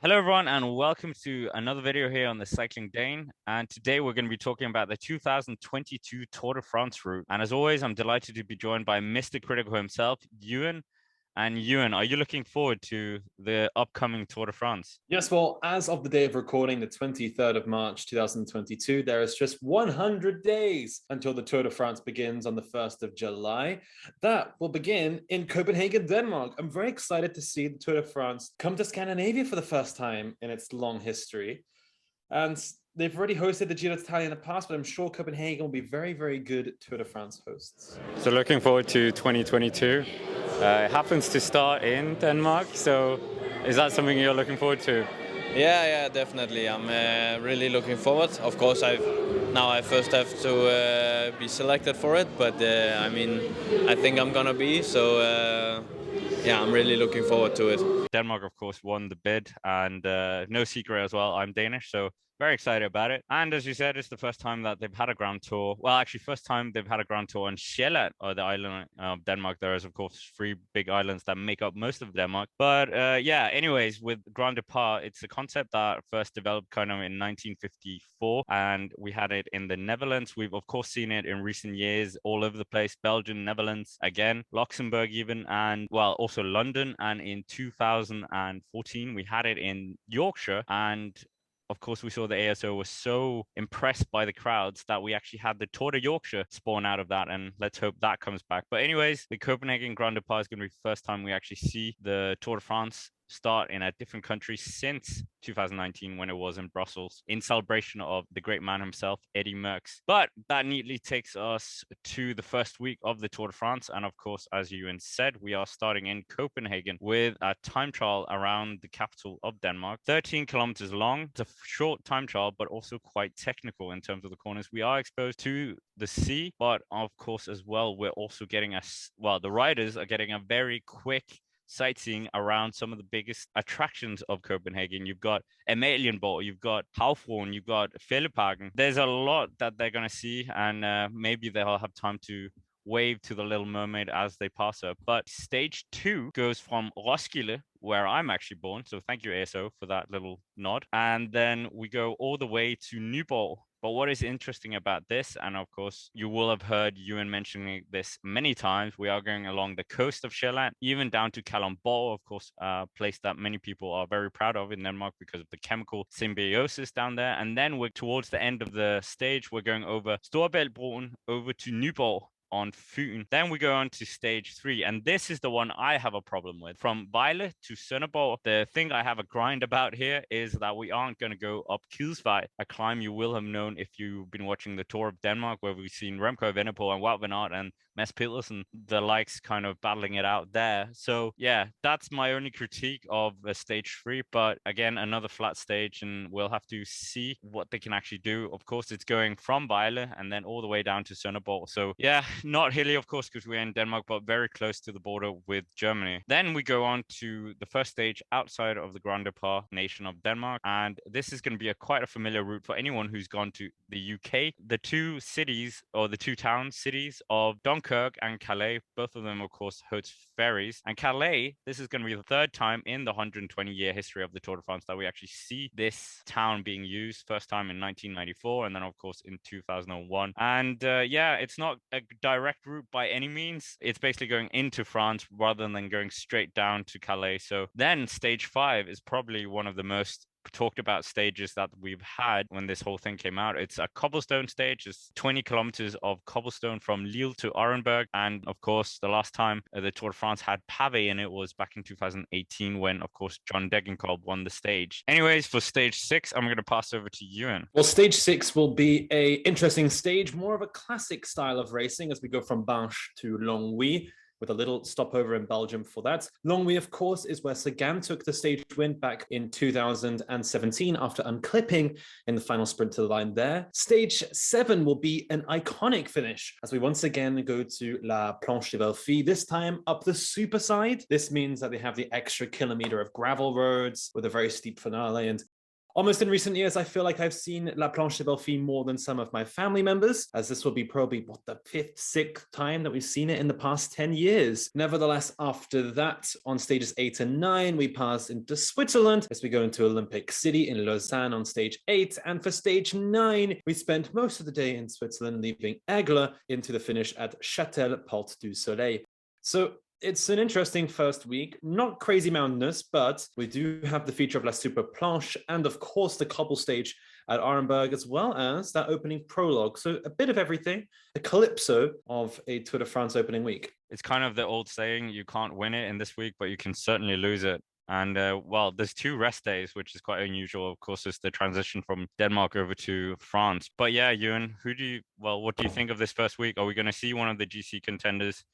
Hello everyone and welcome to another video here on the Cycling Dane, and today we're going to be talking about the 2022 Tour de France route. And as always, I'm delighted to be joined by Mr. Critical himself, Ewan. And Ewan, are you looking forward to the upcoming Tour de France? Yes, well, as of the day of recording, the 23rd of March 2022, there is just 100 days until the Tour de France begins on the 1st of July. That will begin in Copenhagen, Denmark. I'm very excited to see the Tour de France come to Scandinavia for the first time in its long history. And they've already hosted the Giro d'Italia in the past, but I'm sure Copenhagen will be very, very good Tour de France hosts. So looking forward to 2022. It happens to start in Denmark, so is that something you're looking forward to? Yeah, definitely. I'm really looking forward. Of course, I first have to be selected for it, but I think I'm gonna be. So I'm really looking forward to it. Denmark, of course, won the bid, and no secret as well, I'm Danish, so very excited about it. And as you said, it's the first time that they've had a Grand Tour. Well, actually, first time they've had a Grand Tour on Sjælland, or the island of Denmark. There is, of course, 3 big islands that make up most of Denmark. But anyways, with Grand Départ, it's a concept that first developed kind of in 1954, and we had it in the Netherlands. We've, of course, seen it in recent years all over the place. Belgium, Netherlands, again, Luxembourg even, and, well, also London. And in 2014, we had it in Yorkshire, and of course, we saw the ASO was so impressed by the crowds that we actually had the Tour de Yorkshire spawn out of that, and let's hope that comes back. But anyways, the Copenhagen Grand Départ is going to be the first time we actually see the Tour de France start in a different country since 2019, when it was in Brussels, in celebration of the great man himself, Eddy Merckx. But that neatly takes us to the first week of the Tour de France. And of course, as Ewan said, we are starting in Copenhagen with a time trial around the capital of Denmark, 13 kilometers long. It's a short time trial, but also quite technical in terms of the corners. We are exposed to the sea, but of course, as well, we're also getting the riders are getting a very quick sightseeing around some of the biggest attractions of Copenhagen. You've got Amalienborg, you've got Havfruen, you've got Fælleparken. There's a lot that they're going to see, and maybe they'll have time to wave to the Little Mermaid as they pass her. But stage 2 goes from Roskilde, where I'm actually born, so thank you, ASO, for that little nod. And then we go all the way to Nyborg. But what is interesting about this, and of course, you will have heard Ewan mentioning this many times, we are going along the coast of Sjælland, even down to Kalundborg, of course, a place that many people are very proud of in Denmark because of the chemical symbiosis down there. And then we're towards the end of the stage, we're going over Storebæltbroen, over to Nyborg on Fyn. Then we go on to stage 3, and this is the one I have a problem with. From Vejle to Sønderborg, the thing I have a grind about here is that we aren't going to go up Kilsvej, a climb you will have known if you've been watching the Tour of Denmark, where we've seen Remco Evenepoel and Wout van Aert and Mads Pedersen, the likes, kind of battling it out there. So yeah, that's my only critique of stage 3. But again, another flat stage, and we'll have to see what they can actually do. Of course, it's going from Vejle and then all the way down to Sønderborg. So yeah, not hilly, of course, because we're in Denmark, but very close to the border with Germany. Then we go on to the first stage outside of the Grand Départ nation of Denmark. And this is going to be quite a familiar route for anyone who's gone to the UK. The 2 cities, or the 2 cities of Dunkirk and Calais, both of them, of course, host ferries. And Calais, this is going to be the 3rd time in the 120-year history of the Tour de France that we actually see this town being used. First time in 1994, and then, of course, in 2001. And it's not a direct route by any means. It's basically going into France rather than going straight down to Calais. So then stage 5 is probably one of the most talked about stages that we've had when this whole thing came out. It's a cobblestone stage. It's 20 kilometers of cobblestone from Lille to Orenburg. And of course, the last time the Tour de France had pave in it was back in 2018, when, of course, John Degenkolb won the stage. Anyways, for stage 6, I'm going to pass over to Ewan. Well, stage 6 will be a interesting stage, more of a classic style of racing as we go from Binche to Longwy, with a little stopover in Belgium for that. Longwy, of course, is where Sagan took the stage win back in 2017 after unclipping in the final sprint to the line there. Stage 7 will be an iconic finish as we once again go to La Planche des Belles Filles, this time up the super side. This means that they have the extra kilometer of gravel roads with a very steep finale, and Almost in recent years, I feel like I've seen La Planche des Belfi more than some of my family members, as this will be probably, the 5th, 6th time that we've seen it in the past 10 years. Nevertheless, after that, on stages 8 and 9, we pass into Switzerland as we go into Olympic City in Lausanne on stage 8. And for stage 9, we spent most of the day in Switzerland, leaving Aigle into the finish at Châtel Porte du Soleil. So it's an interesting first week, not crazy mountainous, but we do have the feature of La Super Planche and of course the cobble stage at Arenberg, as well as that opening prologue. So a bit of everything, a calypso of a Tour de France opening week. It's kind of the old saying, you can't win it in this week, but you can certainly lose it. And well, there's 2 rest days, which is quite unusual. Of course, it's the transition from Denmark over to France. But yeah, Ewan, what do you think of this first week? Are we going to see one of the GC contenders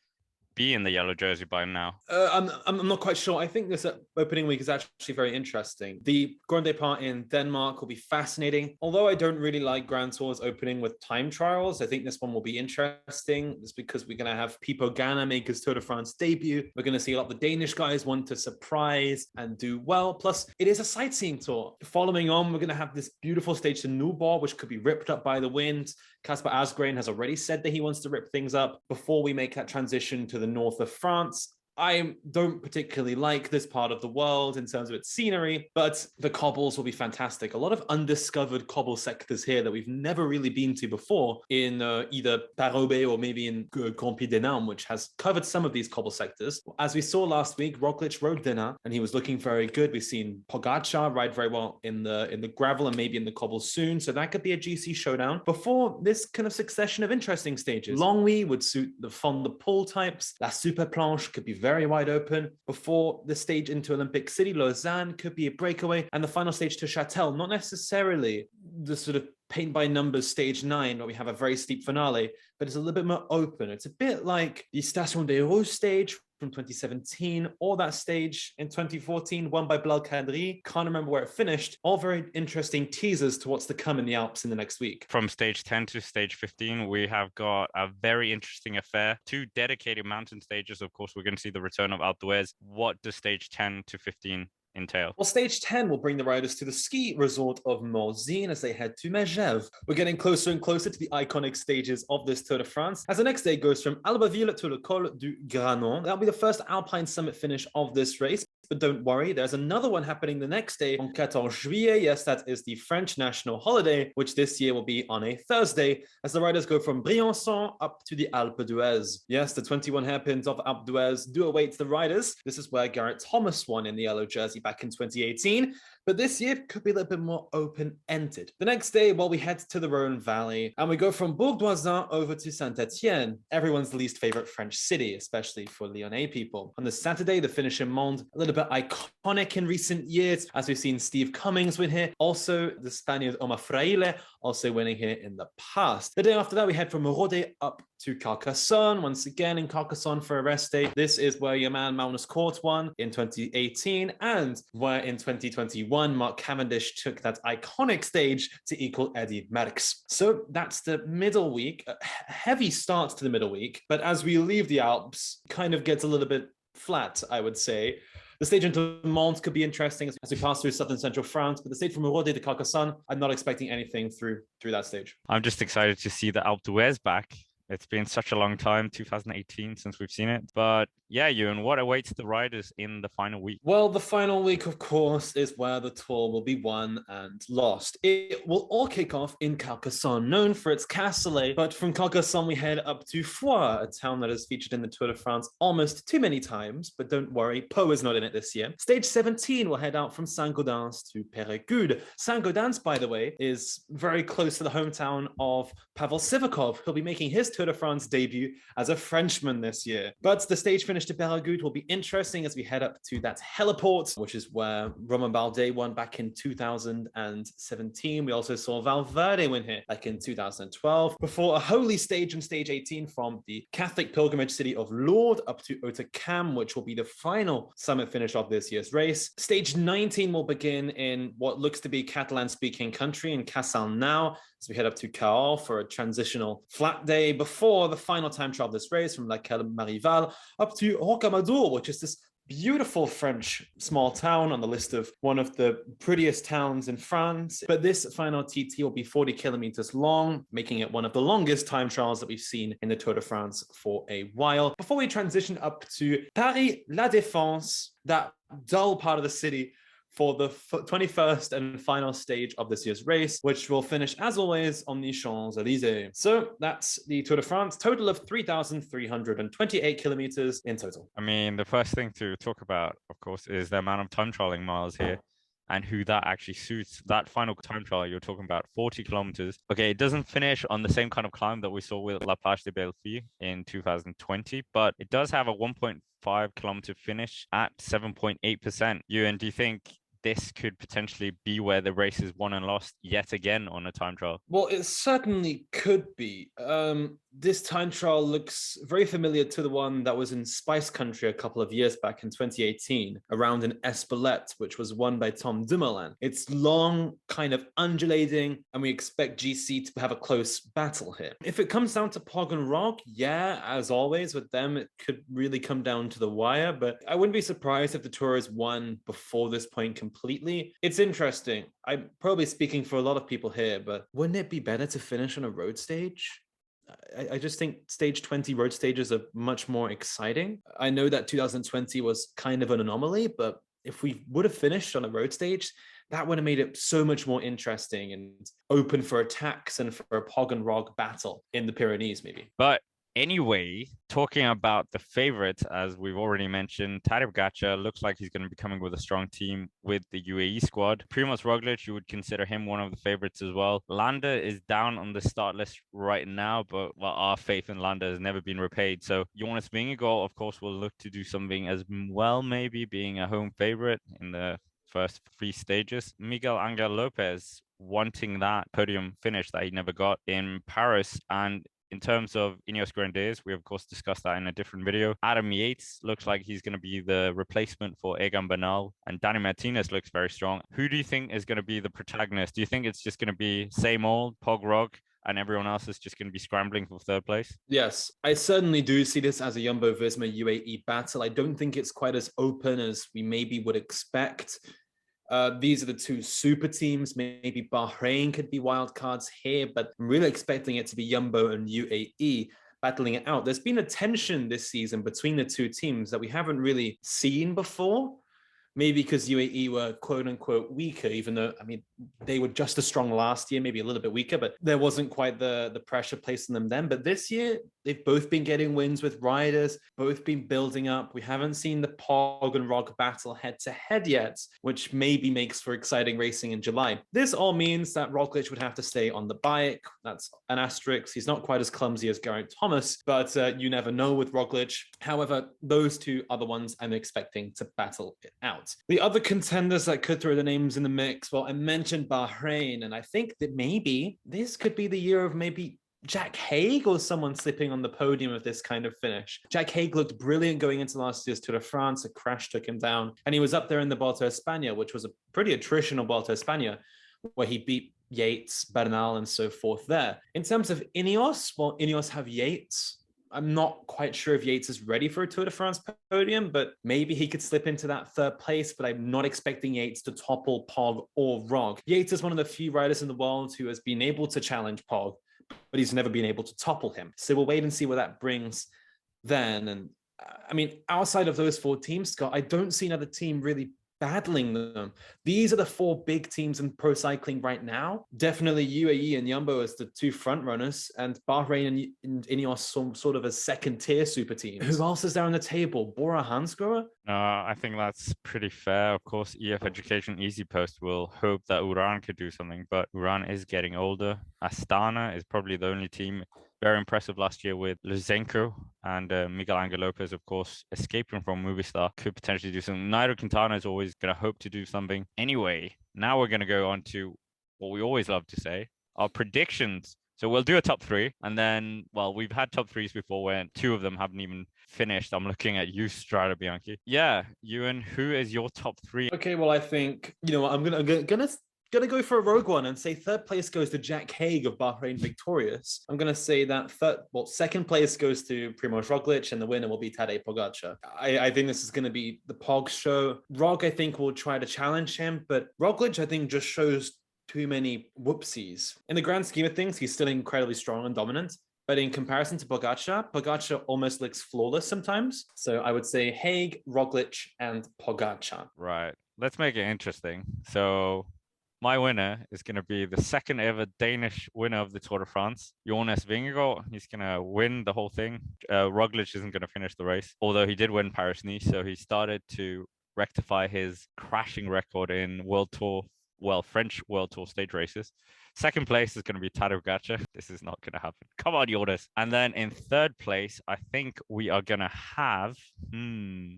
be in the yellow jersey by now? I'm not quite sure. I think this opening week is actually very interesting. The Grand Départ in Denmark will be fascinating. Although I don't really like Grand Tours opening with time trials, I think this one will be interesting. It's because we're going to have Pipo Ganna make his Tour de France debut. We're going to see a lot of the Danish guys want to surprise and do well. Plus, it is a sightseeing tour. Following on, we're going to have this beautiful stage to Nuborg, which could be ripped up by the wind. Kasper Asgreen has already said that he wants to rip things up before we make that transition to the north of France. I don't particularly like this part of the world in terms of its scenery, but the cobbles will be fantastic. A lot of undiscovered cobble sectors here that we've never really been to before in either Paris-Roubaix or maybe in Grand Prix d'Enam, which has covered some of these cobble sectors. As we saw last week, Roglič rode Dinah, and he was looking very good. We've seen Pogačar ride very well in the gravel and maybe in the cobbles soon, so that could be a GC showdown before this kind of succession of interesting stages. Longwy would suit the Fond de Pool types. La Super Planche could be very wide open before the stage into Olympic City. Lausanne could be a breakaway, and the final stage to Châtel, not necessarily the sort of paint by numbers stage 9 where we have a very steep finale, but it's a little bit more open. It's a bit like the Station des Roues stage from 2017 or that stage in 2014 won by Blancadry. Can't remember where it finished. All very interesting teasers to what's to come in the Alps in the next week. From stage 10 to stage 15, we have got a very interesting affair. 2 dedicated mountain stages. Of course, we're going to see the return of Alpe d'Huez. What does stage 10 to 15 entail? Well, stage 10 will bring the riders to the ski resort of Morzine as they head to Megève. We're getting closer and closer to the iconic stages of this Tour de France, as the next day goes from Albeville to Le Col du Granon. That'll be the first Alpine summit finish of this race. But don't worry, there's another one happening the next day on 14 Juillet. Yes, that is the French national holiday, which this year will be on a Thursday, as the riders go from Briançon up to the Alpe d'Huez. Yes, the 21 hairpins of Alpe d'Huez do await the riders. This is where Garrett Thomas won in the yellow jersey back in 2018. But this year could be a little bit more open-ended. The next day, we head to the Rhone Valley and we go from Bourg d'Oisans over to Saint-Etienne, everyone's least favorite French city, especially for Lyonnais people. On the Saturday, the finish in Mende, a little bit iconic in recent years, as we've seen Steve Cummings win here. Also, the Spaniard Omar Fraile also winning here in the past. The day after that, we head from Rodez up to Carcassonne, once again in Carcassonne for a rest day. This is where your man Magnus Cort won in 2018 and where in 2021 Mark Cavendish took that iconic stage to equal Eddy Merckx. So that's the middle week, a heavy start to the middle week, but as we leave the Alps, kind of gets a little bit flat, I would say. The stage into Mons could be interesting as we pass through southern central France, but the stage from Rodez to Carcassonne, I'm not expecting anything through that stage. I'm just excited to see the Alpe d'Huez back. It's been such a long time, 2018, since we've seen it. But yeah, Ewan, what awaits the riders in the final week? Well, the final week, of course, is where the Tour will be won and lost. It will all kick off in Carcassonne, known for its cassoulet. But from Carcassonne, we head up to Foix, a town that is featured in the Tour de France almost too many times. But don't worry, Po is not in it this year. Stage 17 will head out from Saint-Gaudens to Périgueux. Saint-Gaudens, by the way, is very close to the hometown of Pavel Sivakov. He'll be making his Tour de France debut as a Frenchman this year. But the stage finish to Périgueux will be interesting as we head up to that heliport, which is where Romain Bardet won back in 2017. We also saw Valverde win here back in 2012, before a holy stage on stage 18 from the Catholic pilgrimage city of Lourdes up to Hautacam, which will be the final summit finish of this year's race. Stage 19 will begin in what looks to be Catalan-speaking country in Castelnau, as we head up to Cahors for a transitional flat day before the final time trial of this race from La Cale Marival up to Rocamadour, which is this beautiful French small town on the list of one of the prettiest towns in France. But this final TT will be 40 kilometers long, making it one of the longest time trials that we've seen in the Tour de France for a while. Before we transition up to Paris La Défense, that dull part of the city, for the 21st and final stage of this year's race, which will finish, as always, on the Champs-Élysées. So that's the Tour de France, total of 3,328 kilometers in total. I mean, the first thing to talk about, of course, is the amount of time trialing miles here and who that actually suits. That final time trial, you're talking about 40 kilometers. Okay, it doesn't finish on the same kind of climb that we saw with La Plage de Belleville in 2020, but it does have a 1.5-kilometer finish at 7.8%. Ewan, do you think this could potentially be where the race is won and lost yet again on a time trial? Well, it certainly could be. This time trial looks very familiar to the one that was in Spice Country a couple of years back in 2018, around in Espelette, which was won by Tom Dumoulin. It's long, kind of undulating, and we expect GC to have a close battle here. If it comes down to Pog and Rog, yeah, as always with them, it could really come down to the wire, but I wouldn't be surprised if the Tour is won before this point completely. It's interesting. I'm probably speaking for a lot of people here, but wouldn't it be better to finish on a road stage? I just think stage 20 road stages are much more exciting. I know that 2020 was kind of an anomaly, but if we would have finished on a road stage, that would have made it so much more interesting and open for attacks and for a Pog and Rog battle in the Pyrenees, maybe. But anyway, talking about the favorites, as we've already mentioned, Tadej Pogačar looks like he's going to be coming with a strong team with the UAE squad. Primož Roglič, you would consider him one of the favorites as well. Landa is down on the start list right now, but well, our faith in Landa has never been repaid. So Jonas Vingegaard, of course, will look to do something as well, maybe being a home favorite in the first 3 stages. Miguel Angel Lopez wanting that podium finish that he never got in Paris. And in terms of Ineos Grenadiers, we of course discussed that in a different video. Adam Yates looks like he's going to be the replacement for Egan Bernal, and Danny Martinez looks very strong. Who do you think is going to be the protagonist? Do you think it's just going to be same old Pog Rog and everyone else is just going to be scrambling for third place? Yes, I certainly do see this as a Jumbo-Visma UAE battle. I don't think it's quite as open as we maybe would expect. These are the 2 super teams. Maybe Bahrain could be wildcards here, but I'm really expecting it to be Jumbo and UAE battling it out. There's been a tension this season between the 2 teams that we haven't really seen before. Maybe because UAE were quote unquote weaker, even though, I mean, they were just as strong last year, maybe a little bit weaker, but there wasn't quite the pressure placed on them then. But this year, they've both been getting wins with riders, both been building up. We haven't seen the Pog and Rog battle head to head yet, which maybe makes for exciting racing in July. This all means that Roglic would have to stay on the bike. That's an asterisk. He's not quite as clumsy as Geraint Thomas, but you never know with Roglic. However, those 2 are the ones I'm expecting to battle it out. The other contenders that could throw the names in the mix, well, I mentioned Bahrain, and I think that maybe this could be the year of maybe Jack Haig or someone slipping on the podium of this kind of finish. Jack Haig looked brilliant going into last year's Tour de France. A crash took him down, and he was up there in the Volta a España, which was a pretty attritional Volta a España, where he beat Yates, Bernal, and so forth there. In terms of Ineos, well, Ineos have Yates. I'm not quite sure if Yates is ready for a Tour de France podium, but maybe he could slip into that 3rd place, but I'm not expecting Yates to topple Pog or Rog. Yates is one of the few riders in the world who has been able to challenge Pog, but he's never been able to topple him. So we'll wait and see what that brings then. And I mean, outside of those 4 teams, Scott, I don't see another team really battling them. These are the 4 big teams in pro cycling right now. Definitely UAE and Jumbo as the 2 front runners, and Bahrain and Ineos sort of as second tier super teams. Who else is there on the table? Bora Hansgrohe? I think that's pretty fair. Of course, EF Education Easy Post will hope that Uran could do something, but Uran is getting older. Astana is probably the only team. Very impressive last year with Luzenko, and Miguel Angel Lopez, of course, escaping from Movistar, could potentially do something. Nairo Quintana is always going to hope to do something. Anyway, now we're going to go on to what we always love to say, our predictions. So we'll do a top 3, and then, well, we've had top 3s before where 2 of them haven't even finished. I'm looking at you, Strada Bianchi. Yeah, Ewan, who is your top 3? Okay, well, I think, you know, I'm gonna going to go for a rogue one and say third place goes to Jack Haig of Bahrain Victorious. I'm going to say that second place goes to Primož Roglič and the winner will be Tadej Pogačar. I think this is going to be the Pog show. Rog, I think, will try to challenge him, but Roglič, I think, just shows too many whoopsies. In the grand scheme of things, he's still incredibly strong and dominant. But in comparison to Pogačar almost looks flawless sometimes. So I would say Haig, Roglič, and Pogačar. Right. Let's make it interesting. So my winner is going to be the second ever Danish winner of the Tour de France, Jonas Vingegaard. He's going to win the whole thing. Roglič isn't going to finish the race, although he did win Paris-Nice. So he started to rectify his crashing record in French World Tour stage races. Second place is going to be Tadej Pogačar. This is not going to happen. Come on, Jonas. And then in third place, I think we are going to have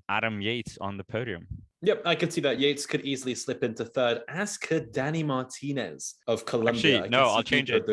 Adam Yates on the podium. Yep, I could see that. Yates could easily slip into third, as could Danny Martinez of Colombia. Actually, no, I'll change it.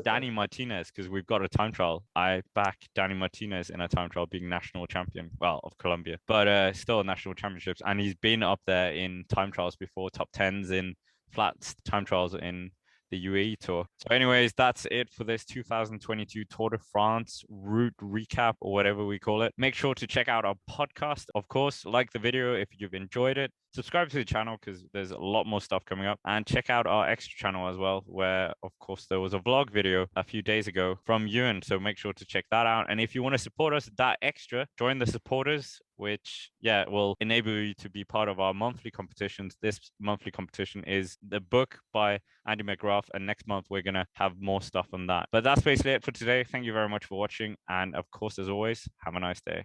Danny Martinez, because we've got a time trial. I back Danny Martinez in a time trial being national champion, of Colombia, but still national championships. And he's been up there in time trials before, top 10s in flat time trials in the UAE Tour. So anyways, that's it for this 2022 Tour de France route recap, or whatever we call it. Make sure to check out our podcast. Of course, like the video if you've enjoyed it. Subscribe to the channel because there's a lot more stuff coming up, and check out our extra channel as well, where of course there was a vlog video a few days ago from Ewan, so make sure to check that out. And if you want to support us that extra, join the supporters, which will enable you to be part of our monthly competitions. This monthly competition is the book by Andy McGrath, and next month we're gonna have more stuff on that. But that's basically it for today. Thank you very much for watching, and of course, as always, have a nice day.